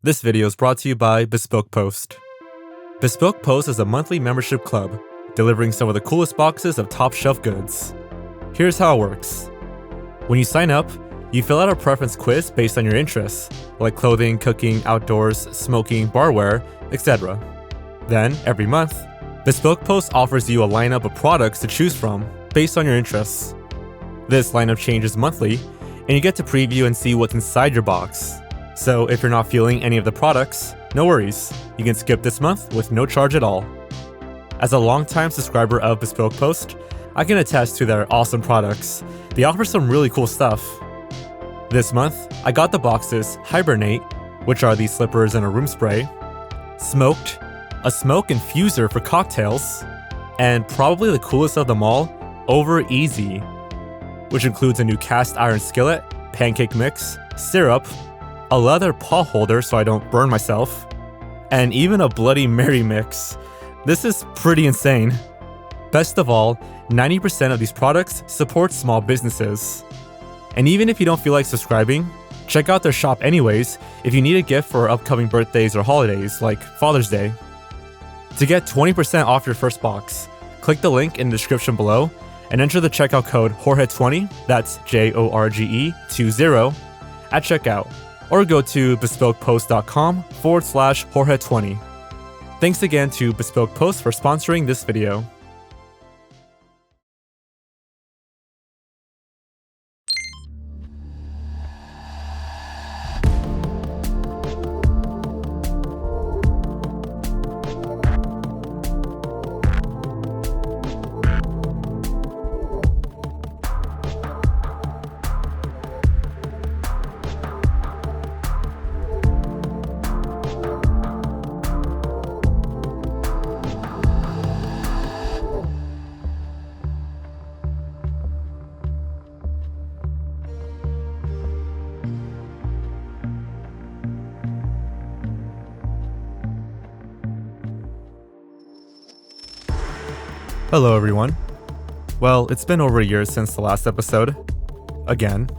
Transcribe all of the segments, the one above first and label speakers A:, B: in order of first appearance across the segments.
A: This video is brought to you by Bespoke Post. Bespoke Post is a monthly membership club, delivering some of the coolest boxes of top shelf goods. Here's how it works. When you sign up, you fill out a preference quiz based on your interests, like clothing, cooking, outdoors, smoking, barware, etc. Then, every month, Bespoke Post offers you a lineup of products to choose from based on your interests. This lineup changes monthly, and you get to preview and see what's inside your box. So if you're not feeling any of the products, no worries, you can skip this month with no charge at all. As a longtime subscriber of Bespoke Post, I can attest to their awesome products. They offer some really cool stuff. This month, I got the boxes Hibernate, which are these slippers and a room spray, Smoked, a smoke infuser for cocktails, and probably the coolest of them all, Over Easy, which includes a new cast iron skillet, pancake mix, syrup, a leather paw holder so I don't burn myself, and even a Bloody Mary mix. This is pretty insane. Best of all, 90% of these products support small businesses. And even if you don't feel like subscribing, check out their shop anyways if you need a gift for upcoming birthdays or holidays like Father's Day. To get 20% off your first box, click the link in the description below and enter the checkout code Jorge20, that's JORGE20, at checkout, or go to bespokepost.com/Jorge20. Thanks again to Bespoke Post for sponsoring this video. Hello everyone. Well, it's been over a year since the last episode. Again.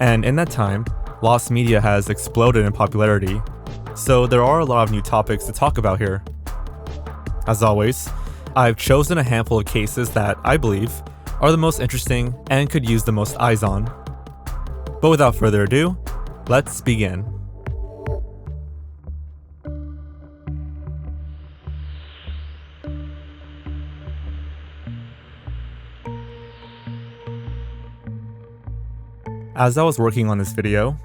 A: And in that time, lost media has exploded in popularity, so there are a lot of new topics to talk about here. As always, I've chosen a handful of cases that I believe are the most interesting and could use the most eyes on. But without further ado, let's begin. As I was working on this video,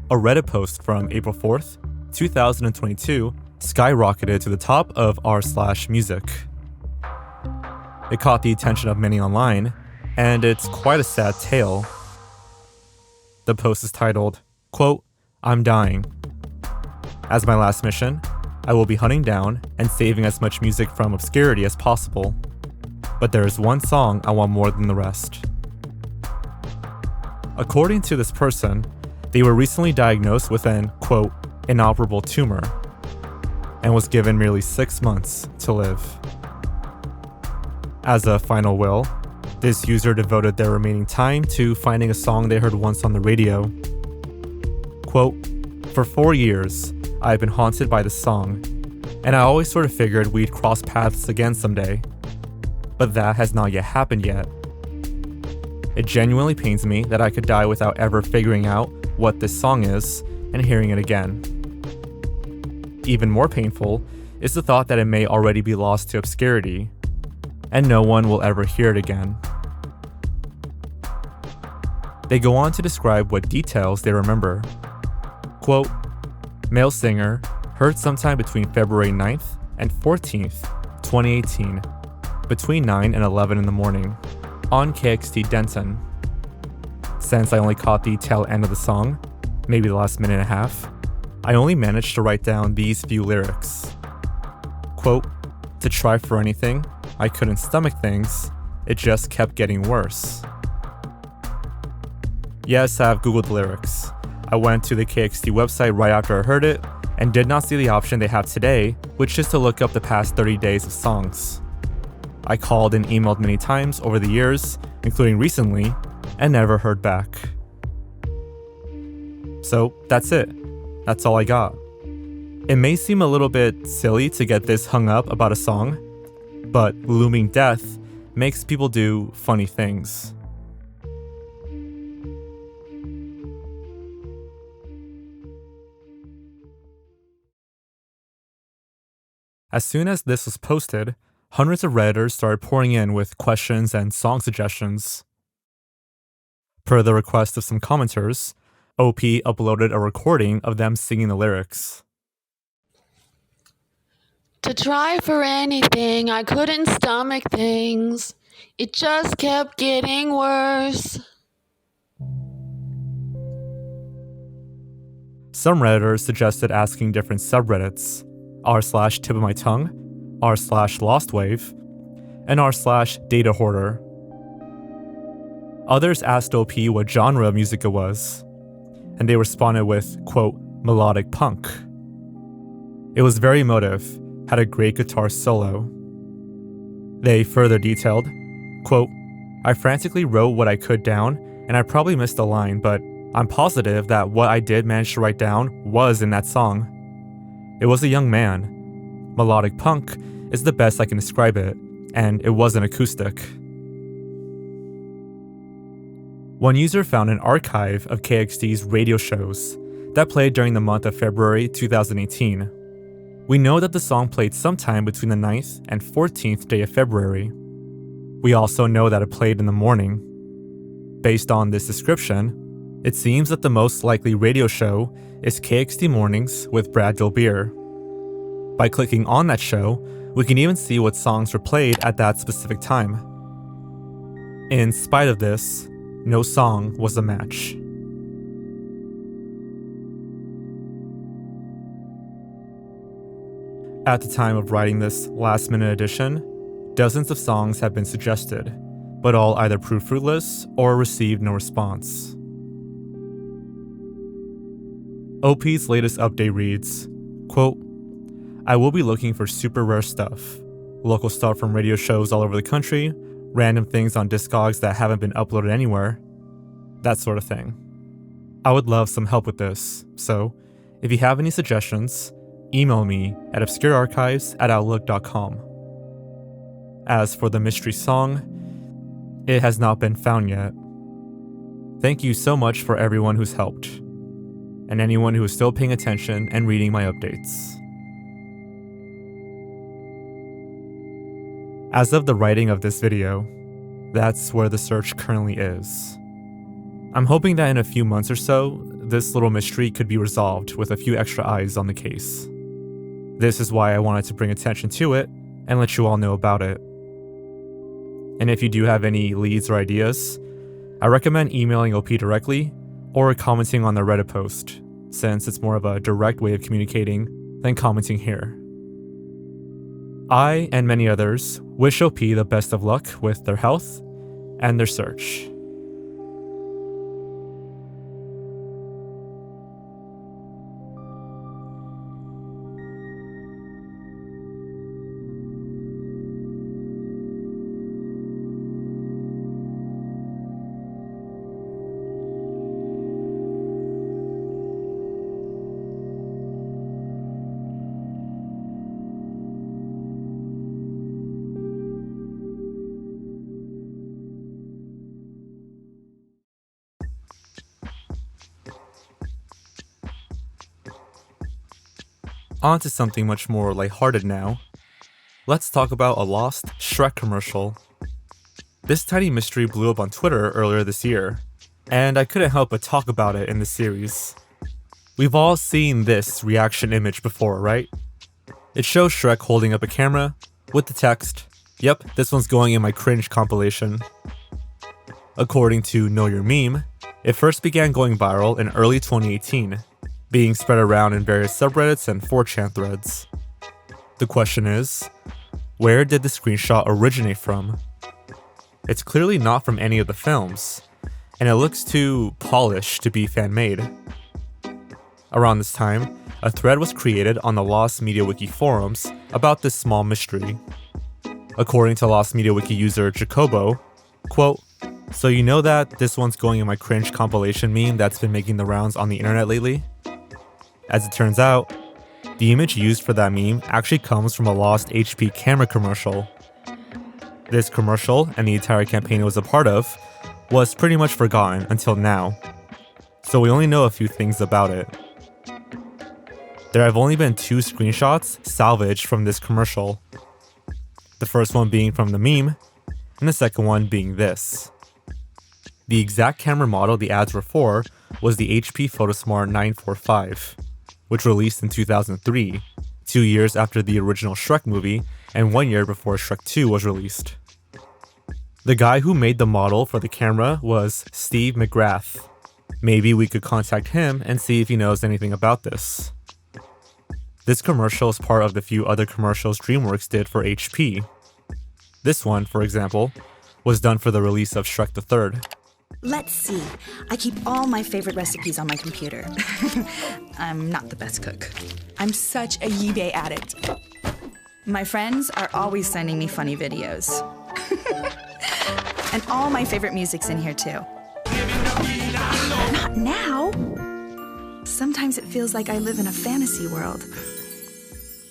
A: a Reddit post from April 4th, 2022 skyrocketed to the top of r/music. It caught the attention of many online, and it's quite a sad tale. The post is titled, quote, "I'm dying. As my last mission, I will be hunting down and saving as much music from obscurity as possible. But there is one song I want more than the rest." According to this person, they were recently diagnosed with an, quote, "inoperable tumor," and was given merely 6 months to live. As a final will, this user devoted their remaining time to finding a song they heard once on the radio. Quote, "For 4 years, I've been haunted by this song, and I always sort of figured we'd cross paths again someday. But that has not yet happened yet. It genuinely pains me that I could die without ever figuring out what this song is and hearing it again. Even more painful is the thought that it may already be lost to obscurity, and no one will ever hear it again." They go on to describe what details they remember. Quote, "Male singer, heard sometime between February 9th and 14th, 2018, between 9 and 11 in the morning. On KXT Denton. Since I only caught the tail end of the song, maybe the last minute and a half, I only managed to write down these few lyrics. Quote, to try for anything, I couldn't stomach things, it just kept getting worse. Yes, I've Googled the lyrics. I went to the KXT website right after I heard it, and did not see the option they have today, which is to look up the past 30 days of songs. I called and emailed many times over the years, including recently, and never heard back. So that's it. That's all I got. It may seem a little bit silly to get this hung up about a song, but looming death makes people do funny things. As soon as this was posted, hundreds of Redditors started pouring in with questions and song suggestions. Per the request of some commenters, OP uploaded a recording of them singing the lyrics.
B: To try for anything, I couldn't stomach things. It just kept getting worse.
A: Some Redditors suggested asking different subreddits, r/tip of my tongue, r/lostwave, and r/data hoarder. Others asked OP what genre of music it was, and they responded with, quote, melodic punk. It was very emotive, had a great guitar solo. They further detailed, quote, I frantically wrote what I could down, and I probably missed a line, but I'm positive that what I did manage to write down was in that song. It was a young man. Melodic punk is the best I can describe it, and it wasn't acoustic. One user found an archive of KXD's radio shows that played during the month of February 2018. We know that the song played sometime between the 9th and 14th day of February. We also know that it played in the morning. Based on this description, it seems that the most likely radio show is KXD Mornings with Brad Gilbeer. By clicking on that show, we can even see what songs were played at that specific time. In spite of this, no song was a match. At the time of writing this last-minute edition, dozens of songs have been suggested, but all either proved fruitless or received no response. OP's latest update reads, quote, I will be looking for super rare stuff, local stuff from radio shows all over the country, random things on Discogs that haven't been uploaded anywhere, that sort of thing. I would love some help with this, so if you have any suggestions, email me at obscurearchives@outlook.com. As for the mystery song, it has not been found yet. Thank you so much for everyone who's helped, and anyone who is still paying attention and reading my updates. As of the writing of this video, that's where the search currently is. I'm hoping that in a few months or so, this little mystery could be resolved with a few extra eyes on the case. This is why I wanted to bring attention to it and let you all know about it. And if you do have any leads or ideas, I recommend emailing OP directly or commenting on the Reddit post, since it's more of a direct way of communicating than commenting here. I, and many others, wish OP the best of luck with their health and their search. On to something much more lighthearted now. Let's talk about a lost Shrek commercial. This tiny mystery blew up on Twitter earlier this year, and I couldn't help but talk about it in the series. We've all seen this reaction image before, right? It shows Shrek holding up a camera with the text, "Yep, this one's going in my cringe compilation." According to Know Your Meme, it first began going viral in early 2018, being spread around in various subreddits and 4chan threads. The question is, where did the screenshot originate from? It's clearly not from any of the films, and it looks too polished to be fan-made. Around this time, a thread was created on the Lost Media Wiki forums about this small mystery. According to Lost Media Wiki user Jacobo, quote, "So you know that this one's going in my cringe compilation meme that's been making the rounds on the internet lately? As it turns out, the image used for that meme actually comes from a lost HP camera commercial. This commercial, and the entire campaign it was a part of, was pretty much forgotten until now, so we only know a few things about it. There have only been 2 screenshots salvaged from this commercial. The first one being from the meme, and the second one being this. The exact camera model the ads were for was the HP Photosmart 945, which released in 2003, 2 years after the original Shrek movie and 1 year before Shrek 2 was released. The guy who made the model for the camera was Steve McGrath. Maybe we could contact him and see if he knows anything about this. This commercial is part of the few other commercials DreamWorks did for HP. This one, for example, was done for the release of Shrek the Third.
C: Let's see. I keep all my favorite recipes on my computer. I'm not the best cook. I'm such a eBay addict. My friends are always sending me funny videos. And all my favorite music's in here too. Not now. Sometimes it feels like I live in a fantasy world.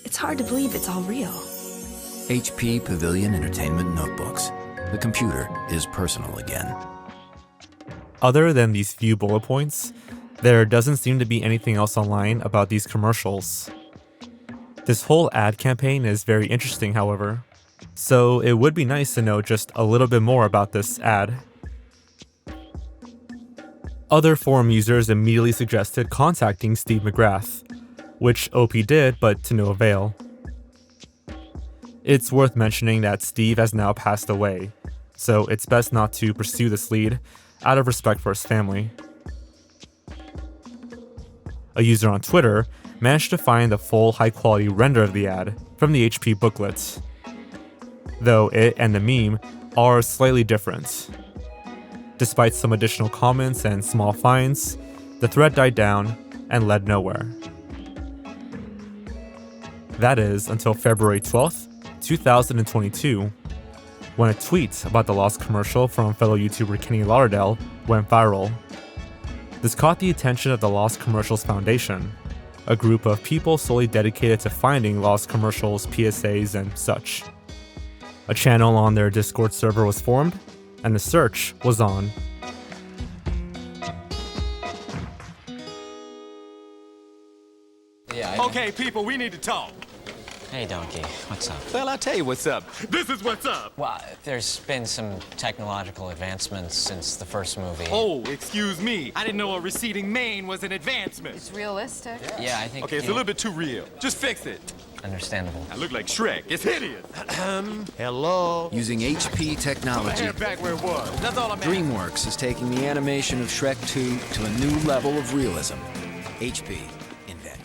C: It's hard to believe it's all real.
D: HP Pavilion Entertainment Notebooks. The computer is personal again.
A: Other than these few bullet points, there doesn't seem to be anything else online about these commercials. This whole ad campaign is very interesting, however, so it would be nice to know just a little bit more about this ad. Other forum users immediately suggested contacting Steve McGrath, which OP did, but to no avail. It's worth mentioning that Steve has now passed away, so it's best not to pursue this lead out of respect for his family. A user on Twitter managed to find the full high-quality render of the ad from the HP booklet, though it and the meme are slightly different. Despite some additional comments and small finds, the thread died down and led nowhere. That is until February 12th, 2022, when a tweet about the lost commercial from fellow YouTuber Kenny Lauderdale went viral. This caught the attention of the Lost Commercials Foundation, a group of people solely dedicated to finding lost commercials, PSAs, and such. A channel on their Discord server was formed, and the search was on.
E: Okay, people, we need to talk.
F: Hey, Donkey, what's up?
E: Well, I'll tell you what's up. This is what's up.
F: Well, there's been some technological advancements since the first movie.
E: Oh, excuse me. I didn't know a receding mane was an advancement.
G: It's realistic.
F: Yeah, I think.
E: Okay, it's a little bit too real. Just fix it.
F: Understandable.
E: I look like Shrek. It's hideous. Hello.
D: Using HP technology,
E: Hair back where it was. That's all I'm
D: DreamWorks is taking the animation of Shrek 2 to a new level of realism. HP, invent.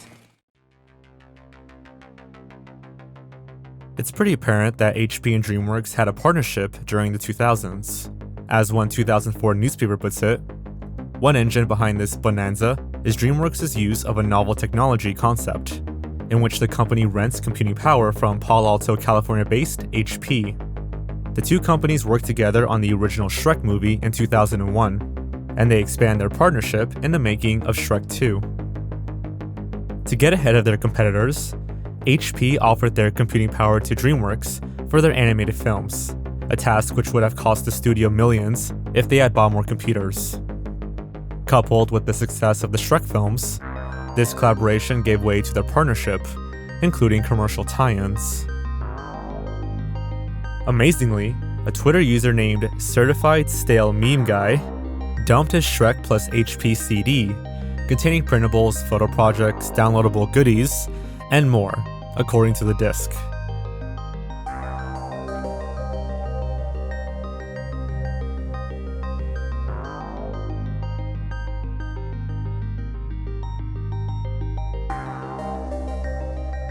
A: It's pretty apparent that HP and DreamWorks had a partnership during the 2000s. As one 2004 newspaper puts it, one engine behind this bonanza is DreamWorks' use of a novel technology concept, in which the company rents computing power from Palo Alto, California-based HP. The two companies worked together on the original Shrek movie in 2001, and they expand their partnership in the making of Shrek 2. To get ahead of their competitors, HP offered their computing power to DreamWorks for their animated films, a task which would have cost the studio millions if they had bought more computers. Coupled with the success of the Shrek films, this collaboration gave way to their partnership, including commercial tie-ins. Amazingly, a Twitter user named Certified Stale Meme Guy dumped his Shrek plus HP CD, containing printables, photo projects, downloadable goodies, and more, according to the disc.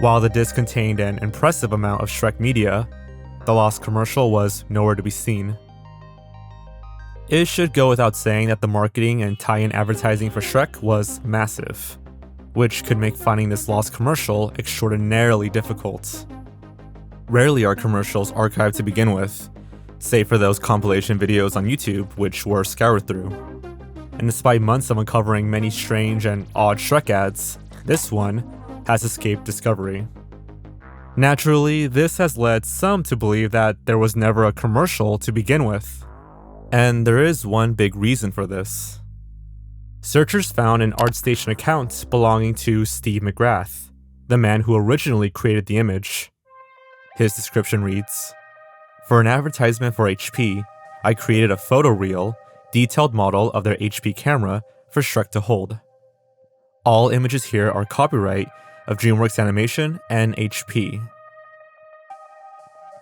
A: While the disc contained an impressive amount of Shrek media, the lost commercial was nowhere to be seen. It should go without saying that the marketing and tie-in advertising for Shrek was massive, which could make finding this lost commercial extraordinarily difficult. Rarely are commercials archived to begin with, save for those compilation videos on YouTube which were scoured through. And despite months of uncovering many strange and odd Shrek ads, This one has escaped discovery. Naturally, this has led some to believe that there was never a commercial to begin with. And there is one big reason for this. Searchers found an ArtStation account belonging to Steve McGrath, the man who originally created the image. His description reads, "For an advertisement for HP, I created a photoreal, detailed model of their HP camera for Shrek to hold. All images here are copyright of DreamWorks Animation and HP."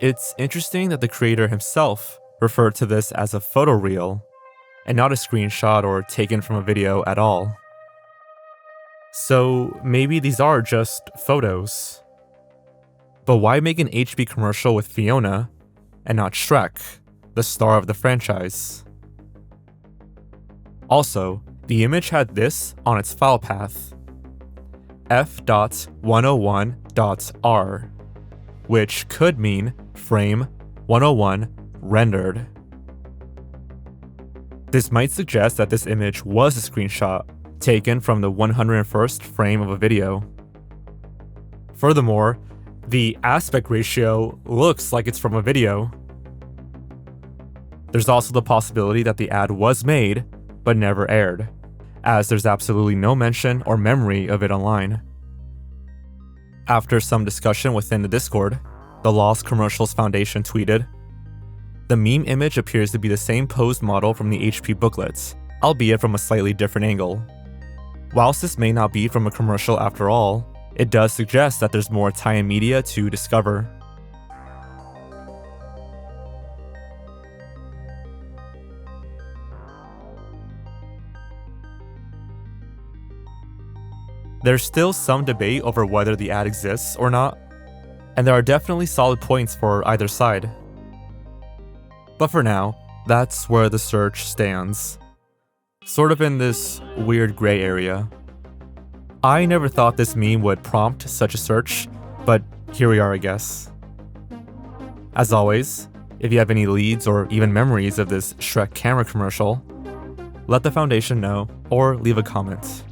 A: It's interesting that the creator himself referred to this as a photoreal, and not a screenshot or taken from a video at all. So maybe these are just photos. But why make an HP commercial with Fiona and not Shrek, the star of the franchise? Also, the image had this on its file path, f.101.r, which could mean frame 101 rendered. This might suggest that this image was a screenshot taken from the 101st frame of a video. Furthermore, the aspect ratio looks like it's from a video. There's also the possibility that the ad was made, but never aired, as there's absolutely no mention or memory of it online. After some discussion within the Discord, the Lost Commercials Foundation tweeted, "The meme image appears to be the same posed model from the HP booklets, albeit from a slightly different angle. Whilst this may not be from a commercial after all, it does suggest that there's more tie-in media to discover." There's still some debate over whether the ad exists or not, and there are definitely solid points for either side. But for now, that's where the search stands. Sort of in this weird gray area. I never thought this meme would prompt such a search, but here we are, I guess. As always, if you have any leads or even memories of this Shrek camera commercial, let the Foundation know or leave a comment.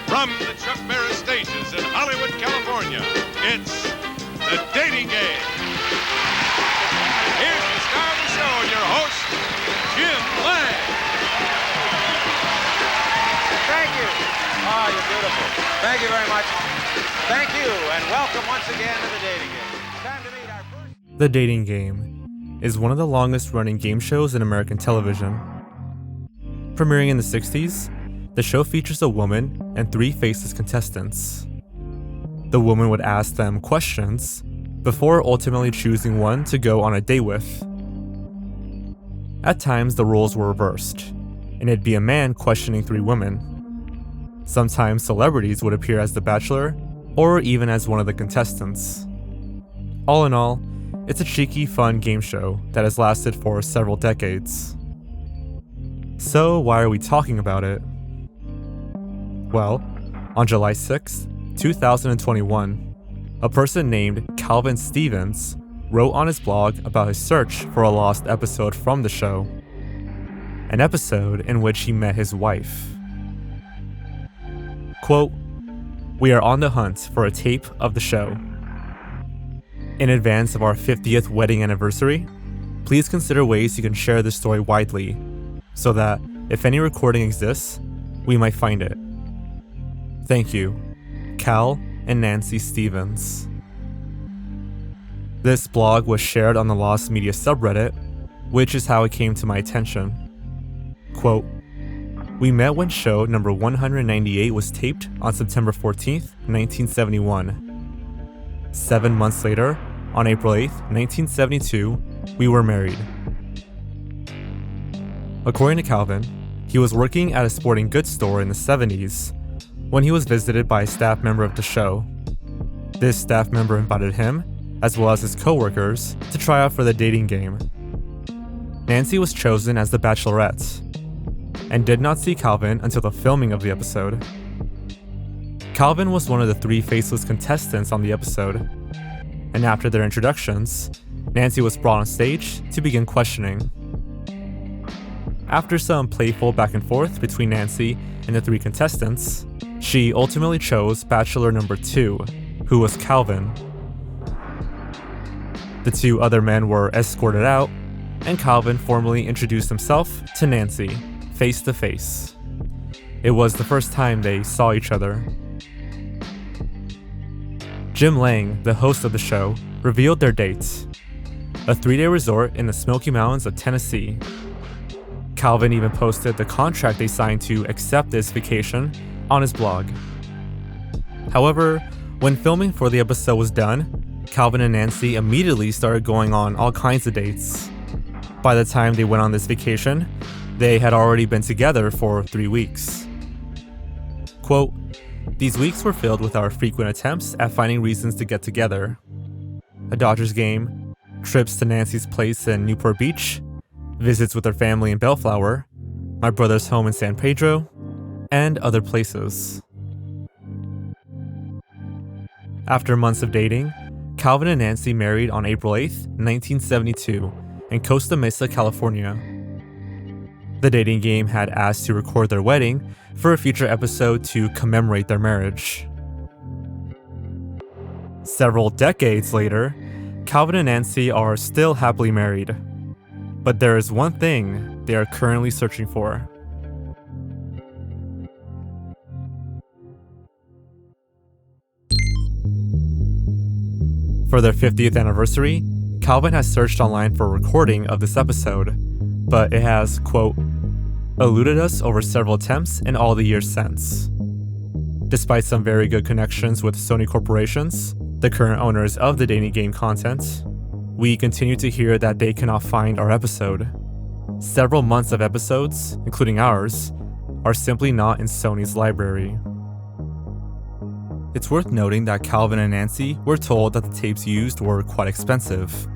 G: From the Chuck Barris stages in Hollywood, California, it's The Dating Game. Here's the star of the show, your host, Jim Lang.
H: Thank you. Oh, you're beautiful. Thank you very much. Thank you, and welcome once again to The Dating Game. Time to meet our first...
A: The Dating Game is one of the longest running game shows in American television. Premiering in the 60s, the show features a woman and 3 faceless contestants. The woman would ask them questions before ultimately choosing one to go on a date with. At times, the roles were reversed, and it'd be a man questioning 3 women. Sometimes celebrities would appear as the bachelor, or even as one of the contestants. All in all, it's a cheeky, fun game show that has lasted for several decades. So why are we talking about it? Well, on July 6, 2021, a person named Calvin Stevens wrote on his blog about his search for a lost episode from the show. An episode in which he met his wife. Quote, "We are on the hunt for a tape of the show. In advance of our 50th wedding anniversary, please consider ways you can share this story widely, so that, if any recording exists, we might find it. Thank you, Cal and Nancy Stevens." This blog was shared on the Lost Media subreddit, which is how it came to my attention. Quote, "We met when show number 198 was taped on September 14th, 1971. 7 months later, on April 8th, 1972, we were married." According to Calvin, he was working at a sporting goods store in the 70s when he was visited by a staff member of the show. This staff member invited him, as well as his co-workers, to try out for the dating game. Nancy was chosen as the bachelorette, and did not see Calvin until the filming of the episode. Calvin was one of the 3 faceless contestants on the episode, and after their introductions, Nancy was brought on stage to begin questioning. After some playful back and forth between Nancy and the 3 contestants, she ultimately chose Bachelor number 2, who was Calvin. The 2 other men were escorted out, and Calvin formally introduced himself to Nancy, face to face. It was the first time they saw each other. Jim Lang, the host of the show, revealed their dates: a 3-day resort in the Smoky Mountains of Tennessee. Calvin even posted the contract they signed to accept this vacation on his blog. However, when filming for the episode was done, Calvin and Nancy immediately started going on all kinds of dates. By the time they went on this vacation, they had already been together for 3 weeks. Quote, "These weeks were filled with our frequent attempts at finding reasons to get together. A Dodgers game, trips to Nancy's place in Newport Beach, visits with her family in Bellflower, my brother's home in San Pedro, and other places." After months of dating, Calvin and Nancy married on April 8th, 1972, in Costa Mesa, California. The dating game had asked to record their wedding for a future episode to commemorate their marriage. Several decades later, Calvin and Nancy are still happily married. But there is one thing they are currently searching for. For their 50th anniversary, Calvin has searched online for a recording of this episode, but it has, quote, eluded us over several attempts in all the years since. Despite some very good connections with Sony Corporations, the current owners of the dating game content, we continue to hear that they cannot find our episode. Several months of episodes, including ours, are simply not in Sony's library. It's worth noting that Calvin and Nancy were told that the tapes used were quite expensive,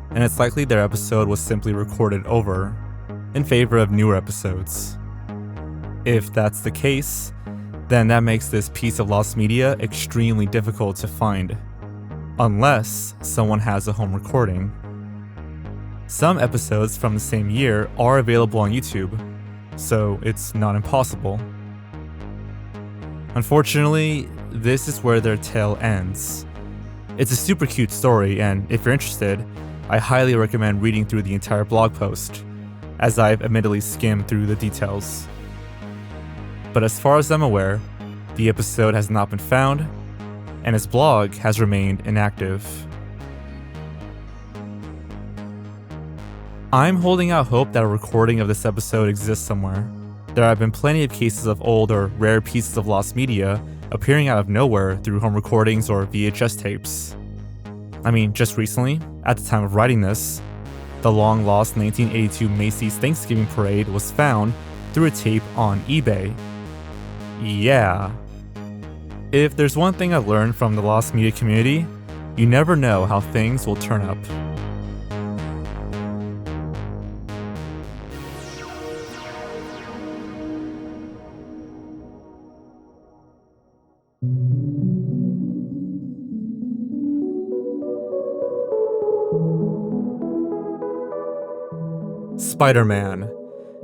A: and it's likely their episode was simply recorded over, in favor of newer episodes. If that's the case, then that makes this piece of lost media extremely difficult to find, unless someone has a home recording. Some episodes from the same year are available on YouTube, so it's not impossible. Unfortunately, this is where their tale ends. It's a super cute story, and if you're interested, I highly recommend reading through the entire blog post, as I've admittedly skimmed through the details. But as far as I'm aware, the episode has not been found, and his blog has remained inactive. I'm holding out hope that a recording of this episode exists somewhere. There have been plenty of cases of old or rare pieces of lost media appearing out of nowhere through home recordings or VHS tapes. I mean, just recently, at the time of writing this, the long-lost 1982 Macy's Thanksgiving Parade was found through a tape on eBay. Yeah. If there's one thing I've learned from the lost media community, you never know how things will turn up. Spider-Man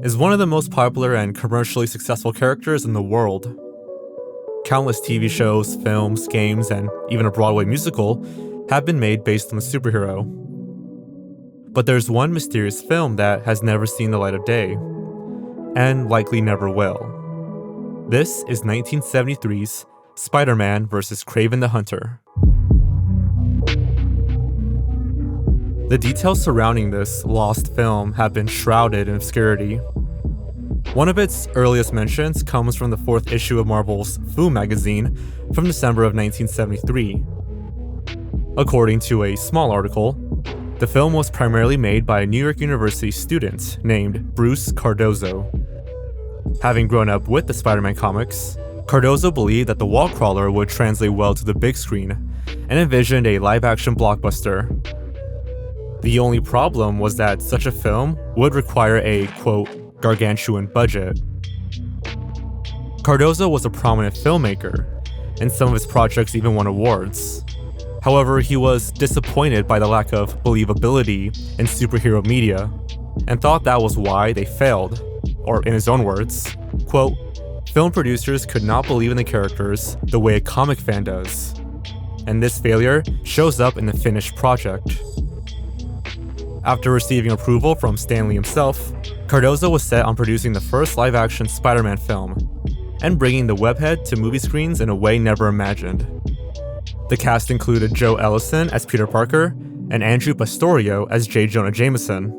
A: is one of the most popular and commercially successful characters in the world. Countless TV shows, films, games, and even a Broadway musical have been made based on the superhero. But there's one mysterious film that has never seen the light of day, and likely never will. This is 1973's Spider-Man vs. Kraven the Hunter. The details surrounding this lost film have been shrouded in obscurity. One of its earliest mentions comes from the 4th issue of Marvel's Fu magazine from December of 1973. According to a small article, the film was primarily made by a New York University student named Bruce Cardozo. Having grown up with the Spider-Man comics, Cardozo believed that the wall crawler would translate well to the big screen and envisioned a live-action blockbuster. The only problem was that such a film would require a, quote, gargantuan budget. Cardozo was a prominent filmmaker, and some of his projects even won awards. However, he was disappointed by the lack of believability in superhero media, and thought that was why they failed. Or in his own words, quote, "Film producers could not believe in the characters the way a comic fan does. And this failure shows up in the finished project." After receiving approval from Stan Lee himself, Cardozo was set on producing the first live-action Spider-Man film, and bringing the webhead to movie screens in a way never imagined. The cast included Joe Ellison as Peter Parker, and Andrew Pastorio as J. Jonah Jameson.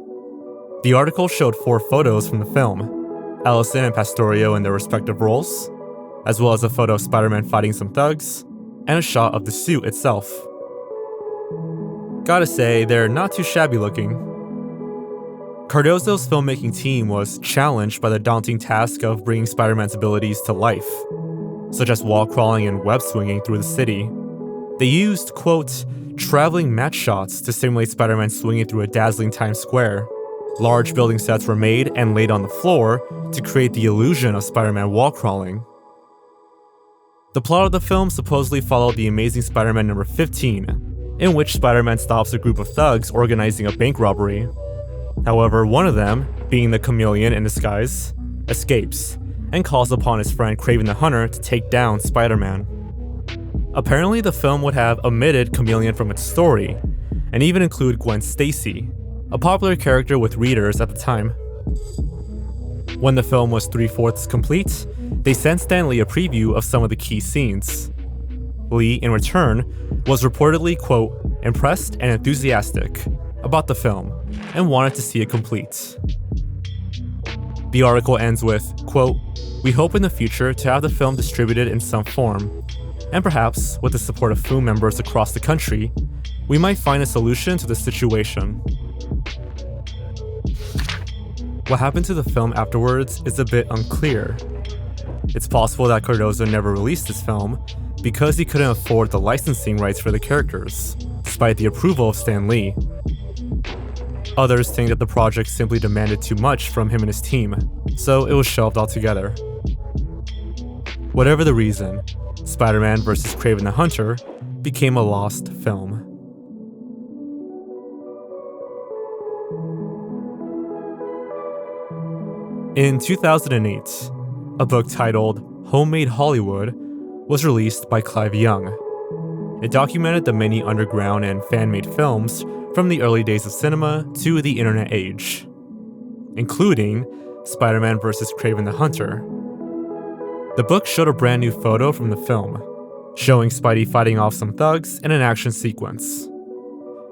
A: The article showed 4 photos from the film, Ellison and Pastorio in their respective roles, as well as a photo of Spider-Man fighting some thugs, and a shot of the suit itself. Gotta say, they're not too shabby looking. Cardozo's filmmaking team was challenged by the daunting task of bringing Spider-Man's abilities to life, such as wall crawling and web swinging through the city. They used, quote, "traveling match shots" to simulate Spider-Man swinging through a dazzling Times Square. Large building sets were made and laid on the floor to create the illusion of Spider-Man wall crawling. The plot of the film supposedly followed The Amazing Spider-Man number 15, in which Spider-Man stops a group of thugs organizing a bank robbery. However, one of them, being the Chameleon in disguise, escapes, and calls upon his friend Kraven the Hunter to take down Spider-Man. Apparently, the film would have omitted Chameleon from its story, and even include Gwen Stacy, a popular character with readers at the time. When the film was 3/4 complete, they sent Stan Lee a preview of some of the key scenes. Lee, in return, was reportedly, quote, "impressed and enthusiastic" about the film, and wanted to see it complete. The article ends with, quote, "We hope in the future to have the film distributed in some form, and perhaps, with the support of film members across the country, we might find a solution to the situation." What happened to the film afterwards is a bit unclear. It's possible that Cardozo never released this film because he couldn't afford the licensing rights for the characters, despite the approval of Stan Lee. Others think that the project simply demanded too much from him and his team, so it was shelved altogether. Whatever the reason, Spider-Man vs. Kraven the Hunter became a lost film. In 2008, a book titled Homemade Hollywood was released by Clive Young. It documented the many underground and fan-made films from the early days of cinema to the internet age, including Spider-Man vs. Kraven the Hunter. The book showed a brand new photo from the film, showing Spidey fighting off some thugs in an action sequence.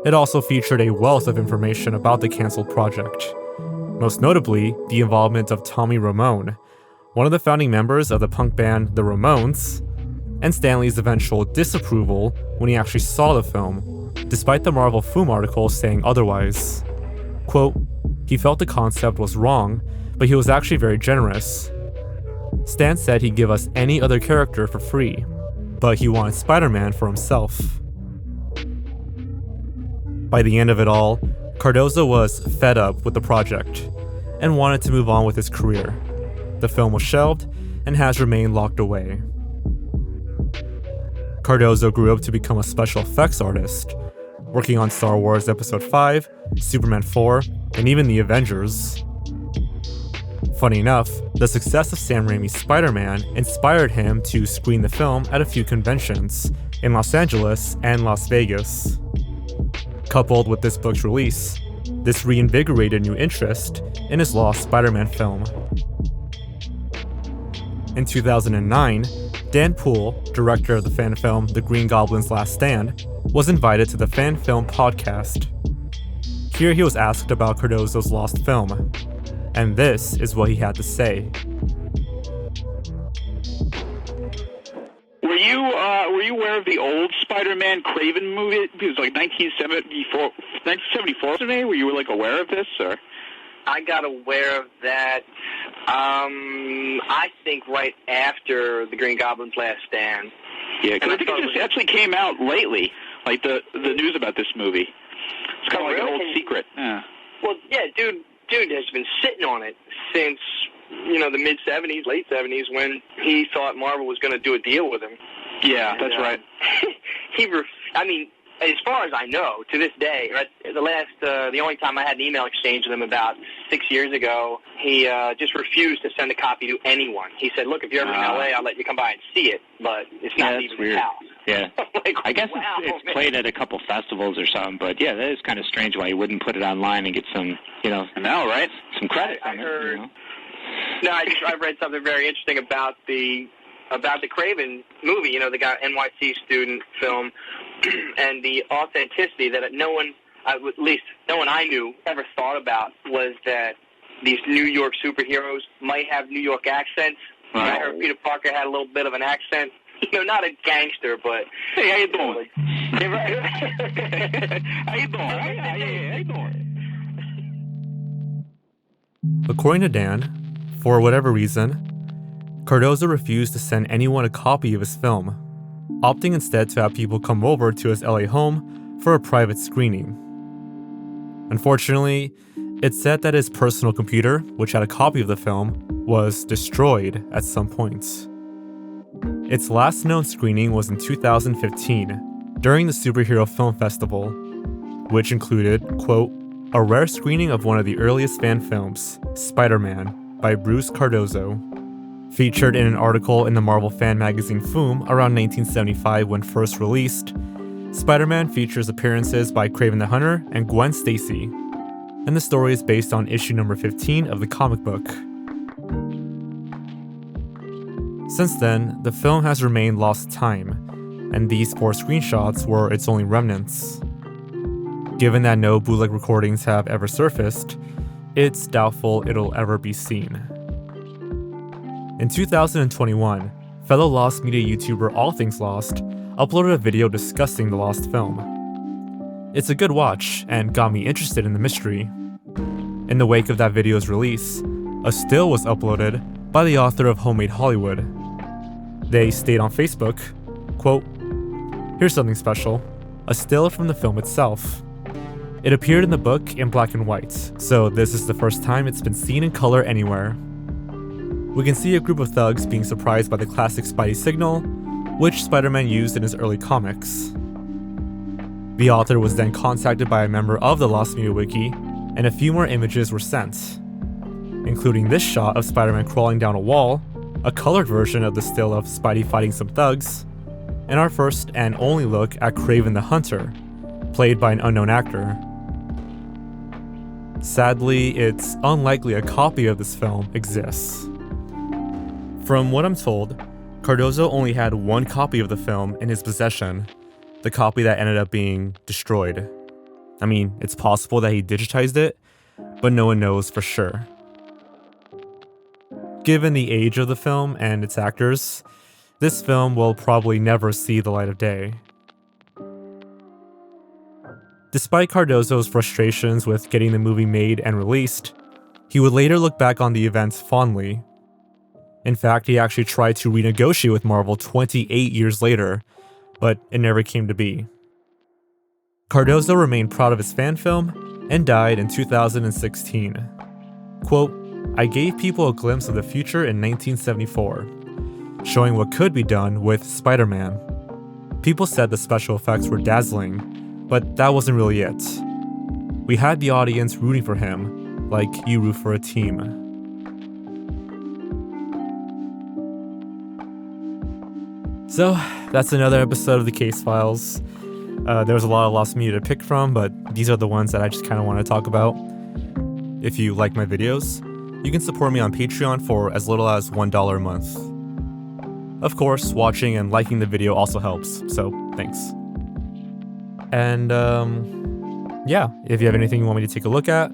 A: It also featured a wealth of information about the cancelled project, most notably the involvement of Tommy Ramone, one of the founding members of the punk band The Ramones, and Stan Lee's eventual disapproval when he actually saw the film, despite the Marvel Foom article saying otherwise. Quote, "He felt the concept was wrong, but he was actually very generous. Stan said he'd give us any other character for free, but he wanted Spider-Man for himself." By the end of it all, Cardozo was fed up with the project and wanted to move on with his career. The film was shelved and has remained locked away. Cardozo grew up to become a special effects artist, working on Star Wars Episode 5, Superman 4, and even The Avengers. Funny enough, the success of Sam Raimi's Spider-Man inspired him to screen the film at a few conventions in Los Angeles and Las Vegas. Coupled with this book's release, this reinvigorated new interest in his lost Spider-Man film. In 2009, Dan Poole, director of the fan film The Green Goblin's Last Stand, was invited to the Fan Film podcast. Here he was asked about Cardozo's lost film, and this is what he had to say.
I: Were you aware of the old Spider-Man Kraven movie? It was like 1974, wasn't it? Were you aware of this, or?
J: I got aware of that, I think right after The Green Goblin's Last Stand.
I: Yeah, because I think it just actually came out lately, like the news about this movie. It's kind of like an old secret. Yeah.
J: Well, yeah, dude has been sitting on it since, the mid-'70s, late 70s, when he thought Marvel was going to do a deal with him.
I: Yeah, that's right.
J: I mean, as far as I know, to this day, right, the only time I had an email exchange with him about 6 years ago, he just refused to send a copy to anyone. He said, "Look, if you're ever in LA, I'll let you come by and see it, but it's not leaving his house."
K: Yeah.
J: Like,
K: I guess
J: wow,
K: it's
J: man.
K: played at a couple festivals or something, but yeah, that is kind of strange why you wouldn't put it online and get some, I know, right? Some credit
J: I
K: from
J: heard.
K: it. You know?
J: No, I read something very interesting about the Craven movie. The guy NYC student film, and the authenticity that no one, at least no one I knew, ever thought about was that these New York superheroes might have New York accents.
K: Right.
J: I heard Peter Parker had a little bit of an accent. Not a gangster, but
K: Hey, how you doing?
J: Yeah, right.
K: How you doing? How you doing?
A: According to Dan, for whatever reason, Cardozo refused to send anyone a copy of his film, opting instead to have people come over to his LA home for a private screening. Unfortunately, it's said that his personal computer, which had a copy of the film, was destroyed at some point. Its last known screening was in 2015, during the Superhero Film Festival, which included, quote, a rare screening of one of the earliest fan films, Spider-Man, by Bruce Cardozo. Featured in an article in the Marvel fan magazine Foom around 1975 when first released, Spider-Man features appearances by Kraven the Hunter and Gwen Stacy, and the story is based on issue number 15 of the comic book. Since then, the film has remained lost to time, and these 4 screenshots were its only remnants. Given that no bootleg recordings have ever surfaced, it's doubtful it'll ever be seen. In 2021, fellow Lost Media YouTuber All Things Lost uploaded a video discussing the Lost film. It's a good watch and got me interested in the mystery. In the wake of that video's release, a still was uploaded by the author of Homemade Hollywood. They stayed on Facebook, quote, here's something special, a still from the film itself. It appeared in the book in black and white, so this is the first time it's been seen in color anywhere. We can see a group of thugs being surprised by the classic Spidey signal, which Spider-Man used in his early comics. The author was then contacted by a member of the Lost Media Wiki, and a few more images were sent, including this shot of Spider-Man crawling down a wall, a colored version of the still of Spidey fighting some thugs, and our first and only look at Kraven the Hunter, played by an unknown actor. Sadly, it's unlikely a copy of this film exists. From what I'm told, Cardozo only had one copy of the film in his possession, the copy that ended up being destroyed. I mean, it's possible that he digitized it, but no one knows for sure. Given the age of the film and its actors, this film will probably never see the light of day. Despite Cardozo's frustrations with getting the movie made and released, he would later look back on the events fondly. In fact, he actually tried to renegotiate with Marvel 28 years later, but it never came to be. Cardozo remained proud of his fan film and died in 2016. Quote, I gave people a glimpse of the future in 1974, showing what could be done with Spider-Man. People said the special effects were dazzling, but that wasn't really it. We had the audience rooting for him, like you root for a team. So, that's another episode of the Case Files. There was a lot of Lost Media to pick from, but these are the ones that I just kind of want to talk about. If you like my videos, you can support me on Patreon for as little as $1 a month. Of course, watching and liking the video also helps, so thanks. And yeah, if you have anything you want me to take a look at,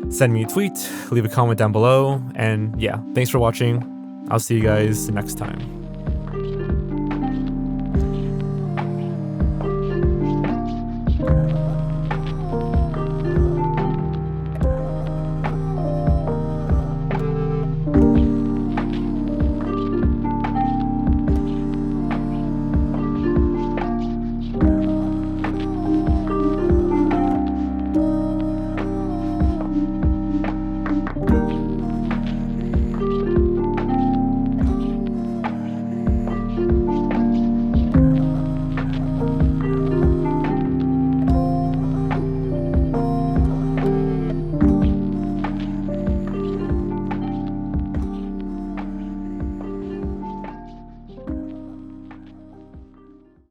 A: send me a tweet, leave a comment down below, and yeah, thanks for watching. I'll see you guys next time.